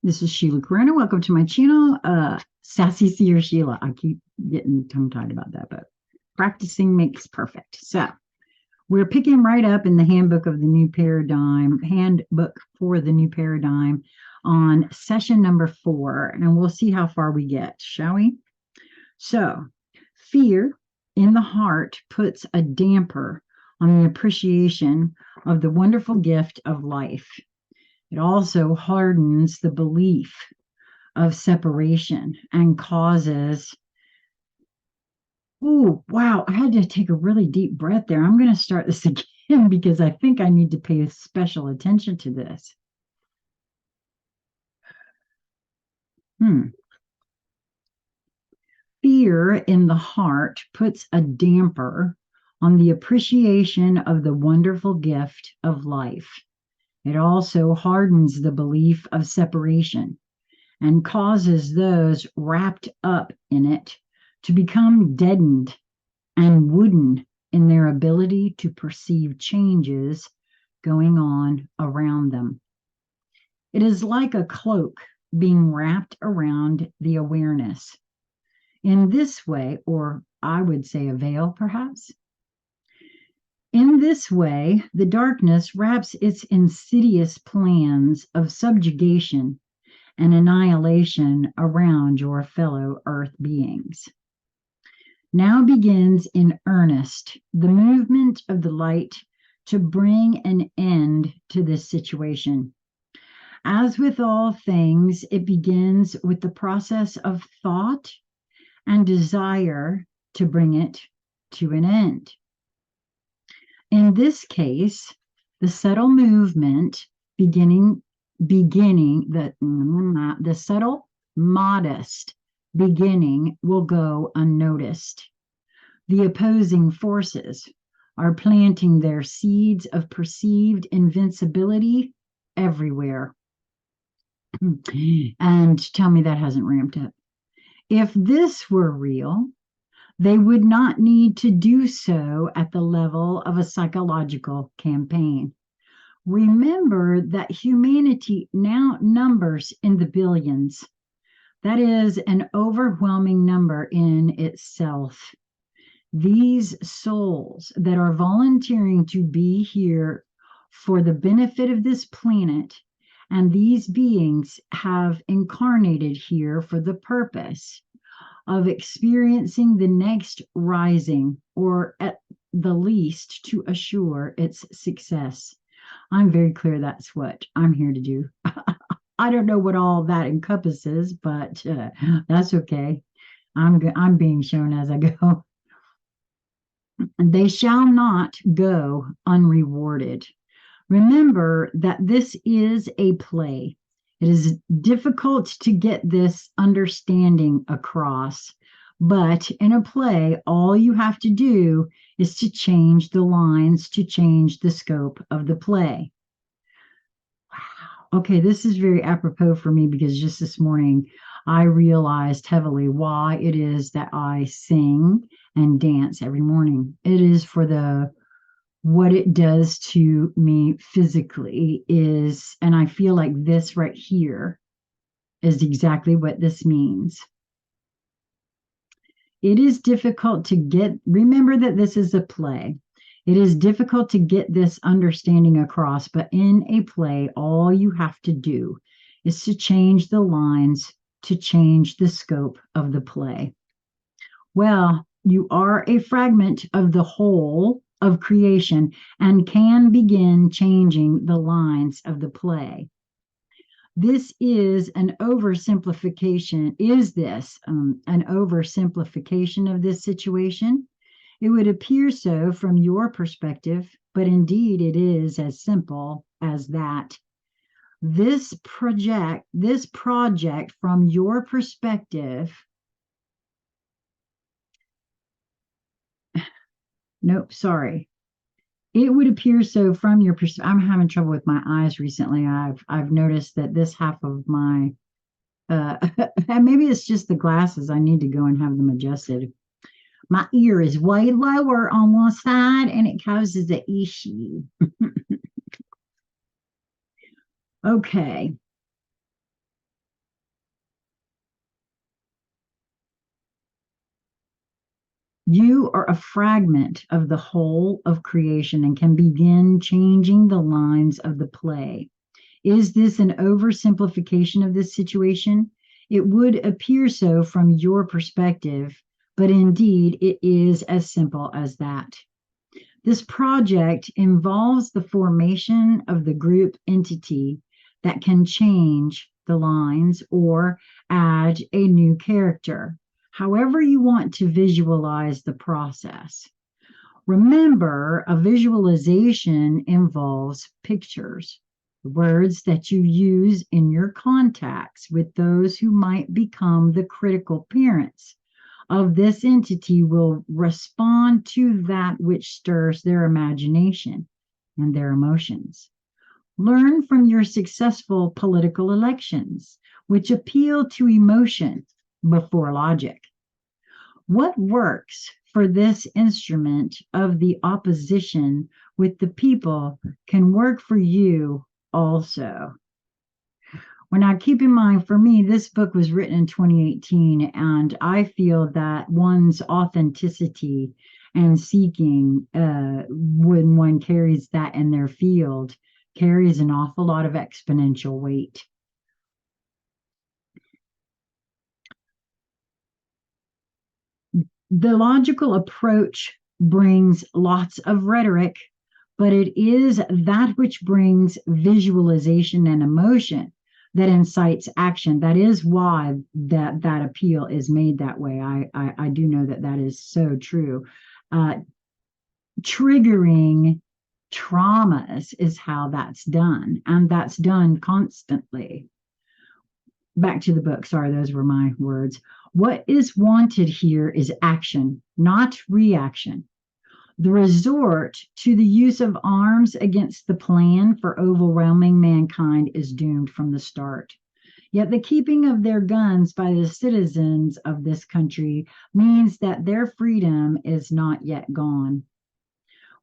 This is Sheila Corona. Welcome to my channel, Sassy Seer Sheila. I keep getting tongue-tied about that, but practicing makes perfect. So we're picking right up in the Handbook of the New Paradigm, Handbook for the New Paradigm on session number 4, and we'll see how far we get, shall we? So fear in the heart puts a damper on the appreciation of the wonderful gift of life. It also hardens the belief of separation and causes. Oh, wow. I had to take a really deep breath there. I'm going to start this again because I think I need to pay special attention to this. Fear in the heart puts a damper on the appreciation of the wonderful gift of life. It also hardens the belief of separation and causes those wrapped up in it to become deadened and wooden in their ability to perceive changes going on around them. It is like a cloak being wrapped around the awareness. In this way, or I would say a veil perhaps, in this way, the darkness wraps its insidious plans of subjugation and annihilation around your fellow earth beings. Now begins in earnest the movement of the light to bring an end to this situation. As with all things, it begins with the process of thought and desire to bring it to an end. In this case, the subtle movement the subtle, modest beginning will go unnoticed. The opposing forces are planting their seeds of perceived invincibility everywhere. And tell me that hasn't ramped up. If this were real, they would not need to do so at the level of a psychological campaign. Remember that humanity now numbers in the billions. That is an overwhelming number in itself. These souls that are volunteering to be here for the benefit of this planet, and these beings have incarnated here for the purpose of experiencing the next rising, or at the least to assure its success. I'm very clear that's what I'm here to do. I don't know what all that encompasses, but that's okay. I'm being shown as I go. They shall not go unrewarded. Remember that this is a play. It is difficult to get this understanding across, but in a play, all you have to do is to change the lines to change the scope of the play. Wow. Okay, this is very apropos for me because just this morning I realized heavily why it is that I sing and dance every morning. It is for what it does to me physically is, and I feel like this right here is exactly what this means. It is difficult to remember that this is a play. It is difficult to get this understanding across, but in a play, all you have to do is to change the lines to change the scope of the play. Well, you are a fragment of the whole of creation and can begin changing the lines of the play. This is an oversimplification. Is this an oversimplification of this situation? It would appear so from your perspective, but indeed it is as simple as that. This project from your perspective, nope, sorry. It would appear so from your perspective. I'm having trouble with my eyes recently. I've noticed that this half of my and maybe it's just the glasses. I need to go and have them adjusted. My ear is way lower on one side and it causes an issue. Okay. You are a fragment of the whole of creation and can begin changing the lines of the play. Is this an oversimplification of this situation? It would appear so from your perspective, but indeed it is as simple as that. This project involves the formation of the group entity that can change the lines or add a new character, however you want to visualize the process. Remember, a visualization involves pictures, words that you use in your contacts with those who might become the critical parents of this entity will respond to that which stirs their imagination and their emotions. Learn from your successful political elections, which appeal to emotion before logic. What works for this instrument of the opposition with the people can work for you also. Well, now keep in mind, for me, this book was written in 2018, and I feel that one's authenticity and seeking, when one carries that in their field, carries an awful lot of exponential weight. The logical approach brings lots of rhetoric, but it is that which brings visualization and emotion that incites action. That is why that appeal is made that way. I do know that is so true. Triggering traumas is how that's done, and that's done constantly. Back to the book. Sorry, those were my words. What is wanted here is action, not reaction. The resort to the use of arms against the plan for overwhelming mankind is doomed from the start. Yet the keeping of their guns by the citizens of this country means that their freedom is not yet gone.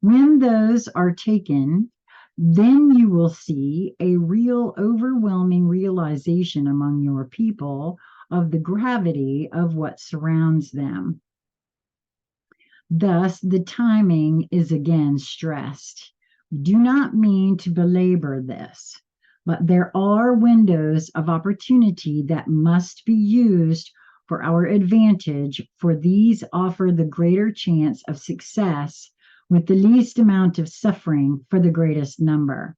When those are taken, then you will see a real overwhelming realization among your people of the gravity of what surrounds them. Thus, the timing is again stressed. We do not mean to belabor this, but there are windows of opportunity that must be used for our advantage, for these offer the greater chance of success with the least amount of suffering for the greatest number.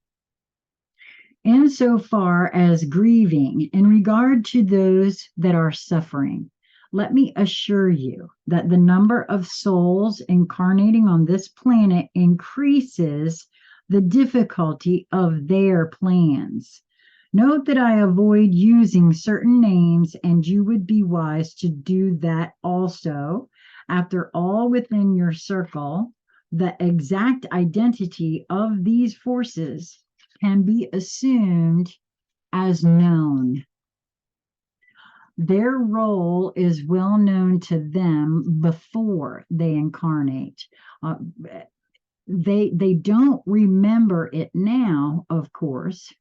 Insofar as grieving in regard to those that are suffering, let me assure you that the number of souls incarnating on this planet increases the difficulty of their plans. Note that I avoid using certain names, and you would be wise to do that also. After all, within your circle, the exact identity of these forces can be assumed as known. Their role is well known to them before they incarnate. They don't remember it now, of course,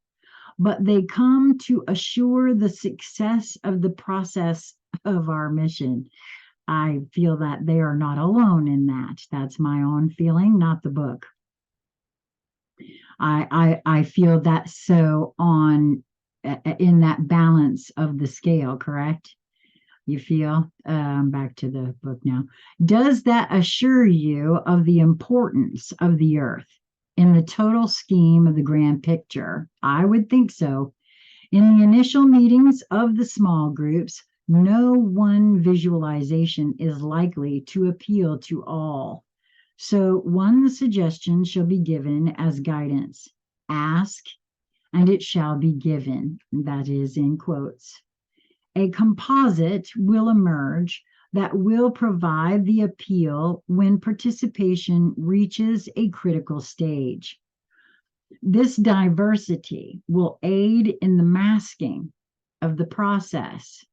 but they come to assure the success of the process of our mission. I feel that they are not alone in that. That's my own feeling, not the book. I feel that so on in that balance of the scale, correct? You feel? Back to the book now. Does that assure you of the importance of the earth in the total scheme of the grand picture? I would think so. In the initial meetings of the small groups, no one visualization is likely to appeal to all. So one suggestion shall be given as guidance. Ask, and it shall be given. That is in quotes. A composite will emerge that will provide the appeal when participation reaches a critical stage. This diversity will aid in the masking of the process.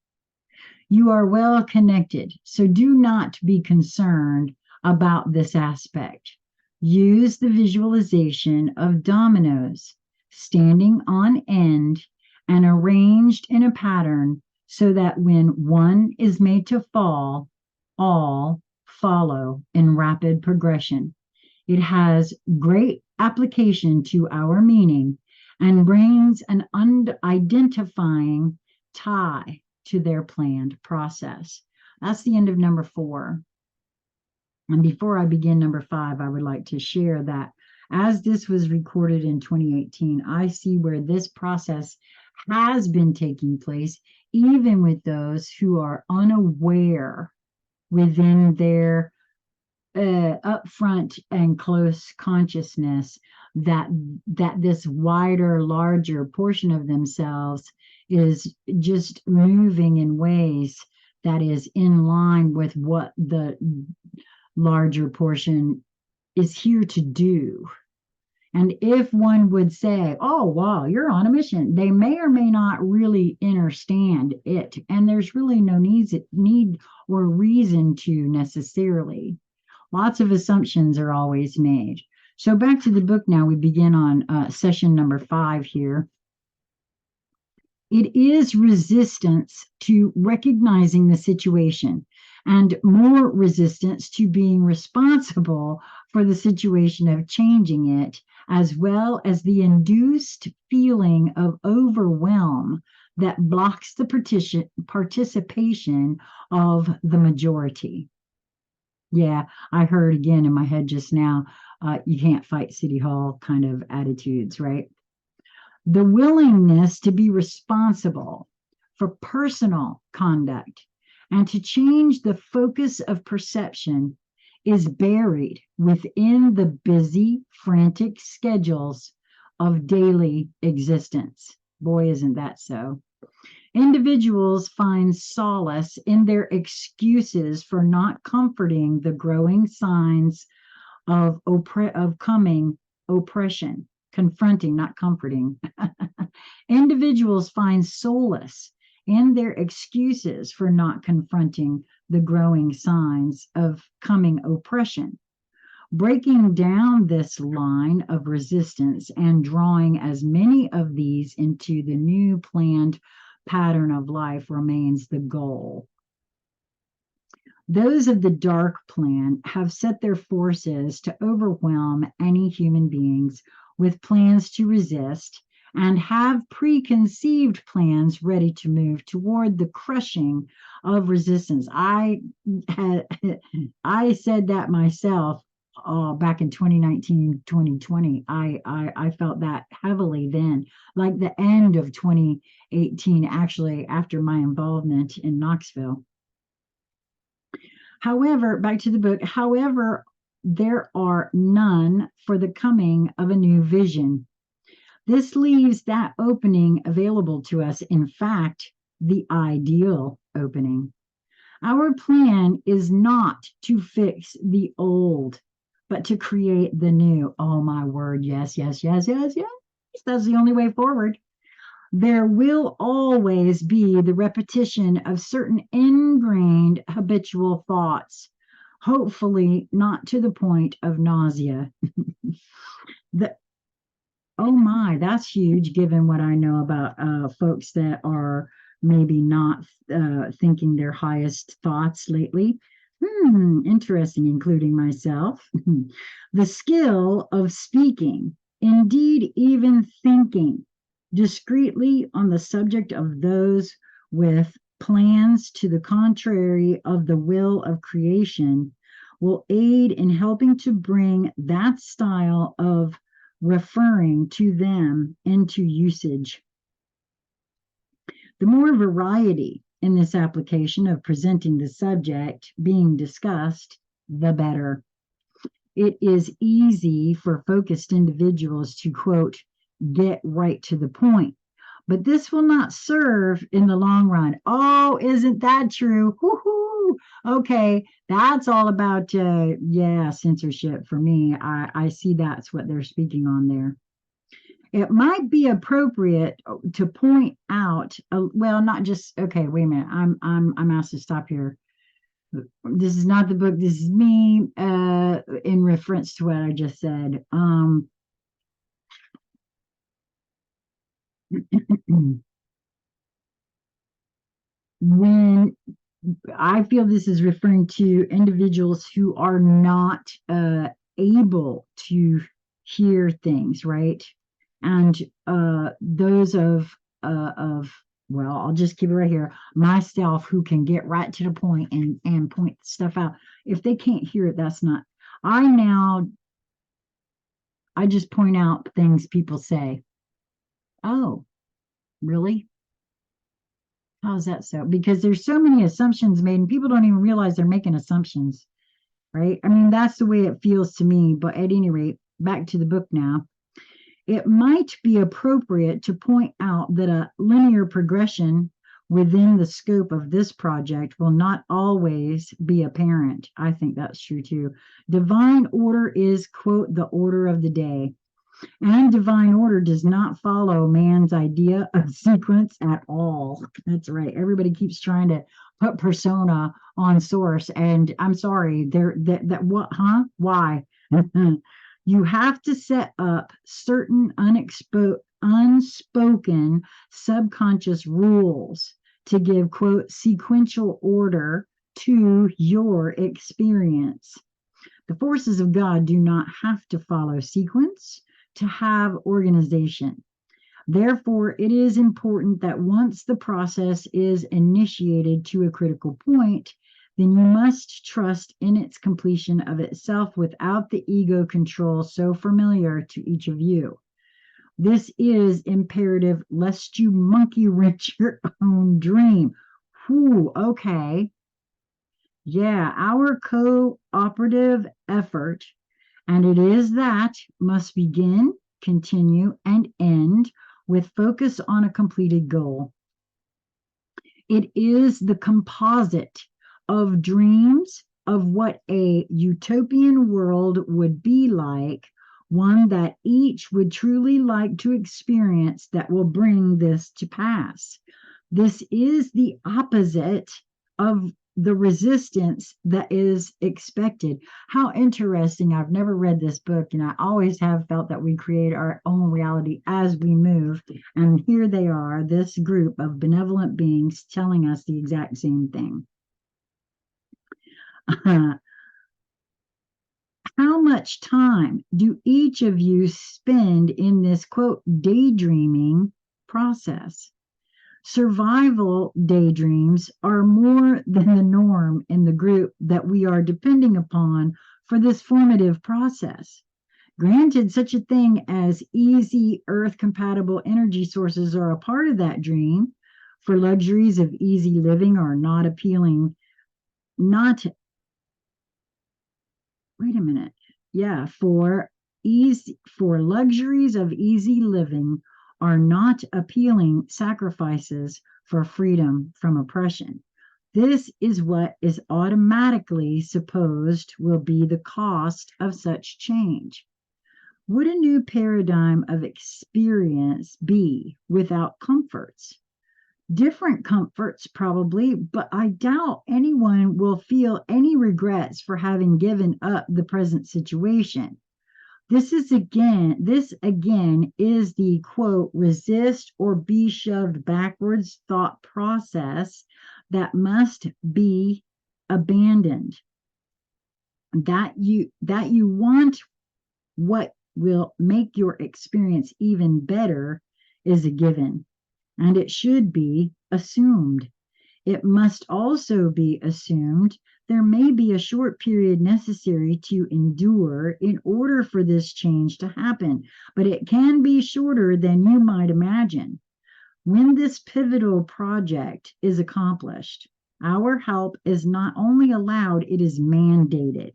You are well connected, so do not be concerned about this aspect. Use the visualization of dominoes standing on end and arranged in a pattern so that when one is made to fall, all follow in rapid progression. It has great application to our meaning and brings an unidentifying tie to their planned process. That's the end of number 4. And before I begin number 5, I would like to share that as this was recorded in 2018, I see where this process has been taking place, even with those who are unaware within their upfront and close consciousness that this wider, larger portion of themselves is just moving in ways that is in line with what the larger portion is here to do. And if one would say, oh, wow, you're on a mission, they may or may not really understand it. And there's really no need or reason to necessarily. Lots of assumptions are always made. So back to the book now, we begin on session number 5 here. It is resistance to recognizing the situation and more resistance to being responsible for the situation of changing it, as well as the induced feeling of overwhelm that blocks the participation of the majority. Yeah, I heard again in my head just now, you can't fight City Hall kind of attitudes, right? The willingness to be responsible for personal conduct and to change the focus of perception is buried within the busy, frantic schedules of daily existence. Boy, isn't that so? Individuals find solace in their excuses for not comforting the growing signs of coming oppression. Confronting, not comforting. Individuals find solace in their excuses for not confronting the growing signs of coming oppression. Breaking down this line of resistance and drawing as many of these into the new planned pattern of life remains the goal. Those of the dark plan have set their forces to overwhelm any human beings with plans to resist and have preconceived plans ready to move toward the crushing of resistance. I said that myself back in 2019, 2020. I felt that heavily then, like the end of 2018, actually, after my involvement in Knoxville. However, back to the book, however, there are none for the coming of a new vision. This leaves that opening available to us, in fact, the ideal opening. Our plan is not to fix the old, but to create the new. Oh, my word, yes, yes, yes, yes, yes. That's the only way forward. There will always be the repetition of certain ingrained habitual thoughts, hopefully not to the point of nausea. Oh my, that's huge given what I know about folks that are maybe not thinking their highest thoughts lately. Interesting, including myself. The skill of speaking, indeed, even thinking discreetly on the subject of those with plans to the contrary of the will of creation will aid in helping to bring that style of referring to them into usage. The more variety in this application of presenting the subject being discussed, the better. It is easy for focused individuals to, quote, get right to the point, but this will not serve in the long run. Oh, isn't that true? Woohoo! Okay, that's all about, censorship for me. I see that's what they're speaking on there. It might be appropriate to point out, well, not just, okay, wait a minute. I'm asked to stop here. This is not the book. This is me in reference to what I just said. When I feel this is referring to individuals who are not able to hear things, right? And those of well, I'll just keep it right here. Myself, who can get right to the point and point stuff out. If they can't hear it, that's not. I now I just point out things people say. Oh, really? How is that so? Because there's so many assumptions made, and people don't even realize they're making assumptions, right? I mean, that's the way it feels to me. But at any rate, back to the book now. It might be appropriate to point out that a linear progression within the scope of this project will not always be apparent. I think that's true too. Divine order is, quote, the order of the day. And divine order does not follow man's idea of sequence at all. That's right. Everybody keeps trying to put persona on source. And I'm sorry, that what, huh? Why? You have to set up certain unspoken subconscious rules to give, quote, sequential order to your experience. The forces of God do not have to follow sequence to have organization. Therefore, it is important that once the process is initiated to a critical point, then you must trust in its completion of itself without the ego control so familiar to each of you. This is imperative lest you monkey wrench your own dream. Whew, okay. Yeah, our cooperative effort, and it is that, must begin, continue, and end with focus on a completed goal. It is the composite of dreams of what a utopian world would be like, one that each would truly like to experience, that will bring this to pass. This is the opposite of the resistance that is expected. How interesting. I've never read this book, and I always have felt that we create our own reality as we move. And here they are, this group of benevolent beings telling us the exact same thing. How much time do each of you spend in this, quote, daydreaming process? Survival daydreams are more than the norm in the group that we are depending upon for this formative process. Granted, such a thing as easy earth compatible energy sources are a part of that dream, for luxuries of easy living are not appealing. Not, wait a minute. Yeah, for luxuries of easy living are not appealing sacrifices for freedom from oppression. This is what is automatically supposed will be the cost of such change. Would a new paradigm of experience be without comforts? Different comforts, probably, but I doubt anyone will feel any regrets for having given up the present situation. This again is the, quote, resist or be shoved backwards thought process that must be abandoned. That you want what will make your experience even better is a given, and it should be assumed. It must also be assumed there may be a short period necessary to endure in order for this change to happen, but it can be shorter than you might imagine. When this pivotal project is accomplished, our help is not only allowed, it is mandated.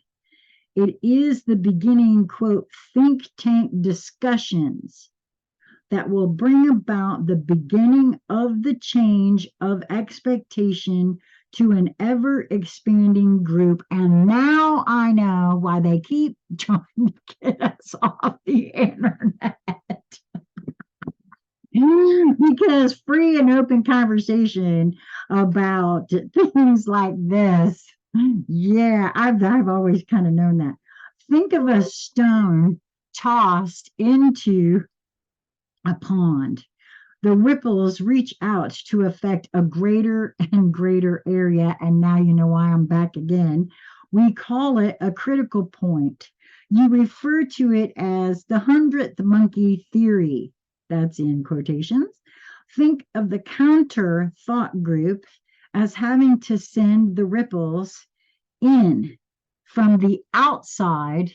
It is the beginning, quote, think tank discussions that will bring about the beginning of the change of expectation to an ever expanding group. And now I know why they keep trying to get us off the internet. Because free and open conversation about things like this, yeah, I've always kind of known that. Think of a stone tossed into a pond. The ripples reach out to affect a greater and greater area. And now you know why I'm back again. We call it a critical point. You refer to it as the 100th monkey theory. That's in quotations. Think of the counter thought group as having to send the ripples in from the outside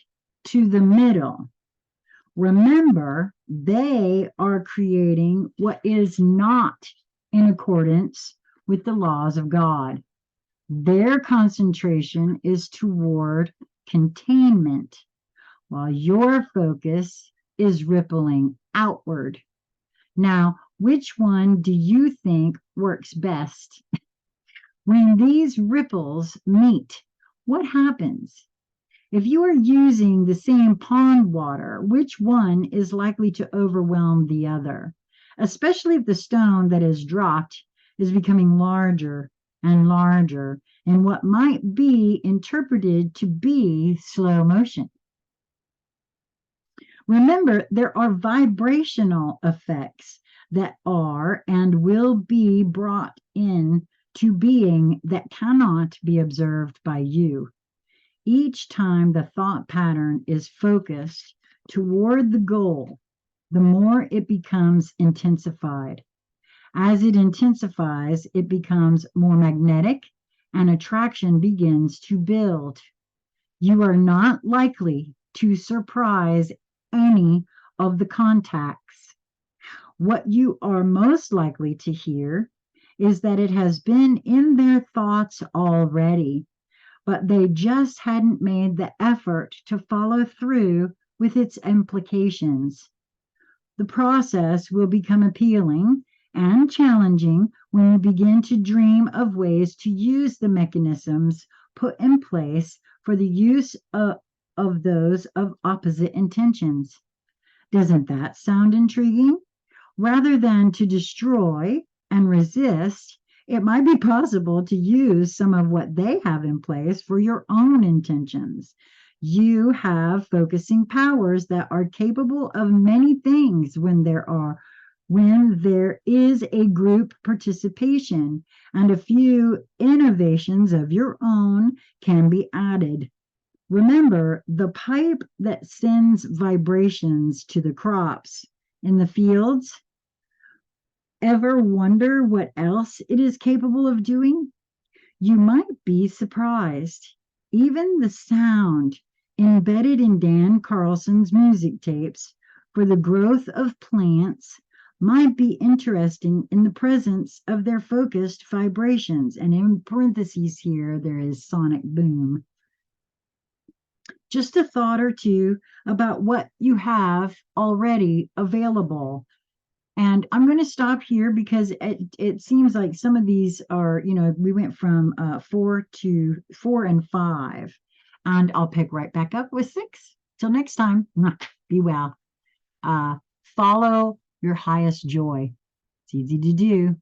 to the middle. Remember, they are creating what is not in accordance with the laws of God. Their concentration is toward containment, while your focus is rippling outward. Now, which one do you think works best? When these ripples meet, what happens? If you are using the same pond water, which one is likely to overwhelm the other? Especially if the stone that is dropped is becoming larger and larger in what might be interpreted to be slow motion. Remember, there are vibrational effects that are and will be brought in to being that cannot be observed by you. Each time the thought pattern is focused toward the goal, the more it becomes intensified. As it intensifies, it becomes more magnetic and attraction begins to build. You are not likely to surprise any of the contacts. What you are most likely to hear is that it has been in their thoughts already, but they just hadn't made the effort to follow through with its implications. The process will become appealing and challenging when you begin to dream of ways to use the mechanisms put in place for the use of those of opposite intentions. Doesn't that sound intriguing? Rather than to destroy and resist, it might be possible to use some of what they have in place for your own intentions. You have focusing powers that are capable of many things when there is a group participation, and a few innovations of your own can be added. Remember, the pipe that sends vibrations to the crops in the fields. Ever wonder what else it is capable of doing? You might be surprised. Even the sound embedded in Dan Carlson's music tapes for the growth of plants might be interesting in the presence of their focused vibrations. And in parentheses here, there is sonic boom. Just a thought or two about what you have already available. And I'm going to stop here because it seems like some of these are, we went from 4 and 5, and I'll pick right back up with 6. Till next time, be well. Follow your highest joy. It's easy to do.